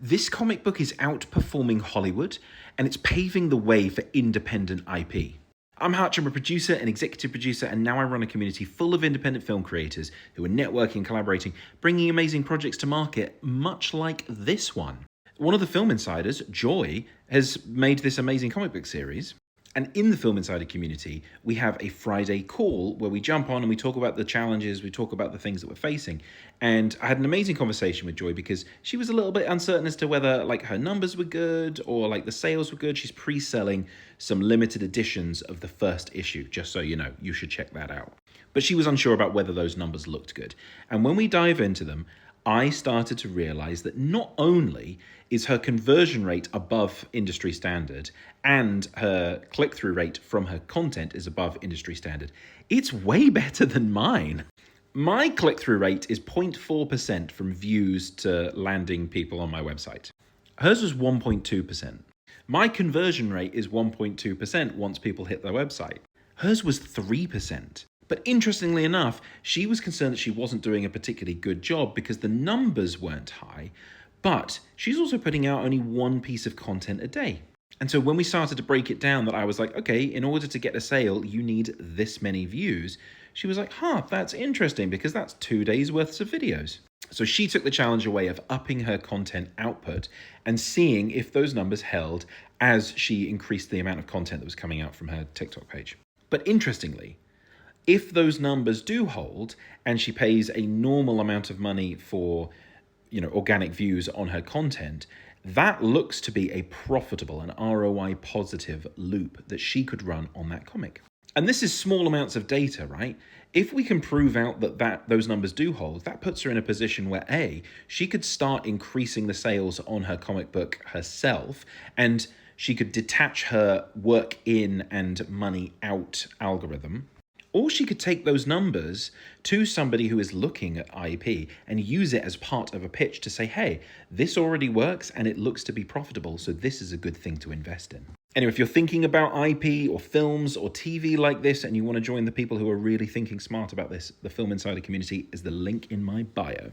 This comic book is outperforming Hollywood, and it's paving the way for independent IP. I'm Hutch, I'm a producer and executive producer, and now I run a community full of independent film creators who are networking and collaborating, bringing amazing projects to market, much like this one. One of the Film Insiders, Joy, has made this amazing comic book series. And in the Film Insider community, we have a Friday call where we jump on and we talk about the challenges, we talk about the things that we're facing. And I had an amazing conversation with Joy because she was a little bit uncertain as to whether her numbers were good or the sales were good. She's pre-selling some limited editions of the first issue, just so you know, you should check that out. But she was unsure about whether those numbers looked good. And when we dive into them, I started to realize that not only is her conversion rate above industry standard and her click-through rate from her content is above industry standard, it's way better than mine. My click-through rate is 0.4% from views to landing people on my website. Hers was 1.2%. My conversion rate is 1.2% once people hit their website. Hers was 3%. But interestingly enough, she was concerned that she wasn't doing a particularly good job because the numbers weren't high, but she's also putting out only one piece of content a day. And so when we started to break it down, that I was like, okay, in order to get a sale, you need this many views. She was like, that's interesting because that's 2 days worth of videos. So she took the challenge away of upping her content output and seeing if those numbers held as she increased the amount of content that was coming out from her TikTok page. But interestingly, if those numbers do hold and she pays a normal amount of money for, organic views on her content, that looks to be a profitable and ROI positive loop that she could run on that comic. And this is small amounts of data, right? If we can prove out that those numbers do hold, that puts her in a position where she could start increasing the sales on her comic book herself, and she could detach her work in and money out algorithm. Or she could take those numbers to somebody who is looking at IP and use it as part of a pitch to say, hey, this already works and it looks to be profitable, so this is a good thing to invest in. Anyway, if you're thinking about IP or films or TV like this and you want to join the people who are really thinking smart about this, the Film Insider community is the link in my bio.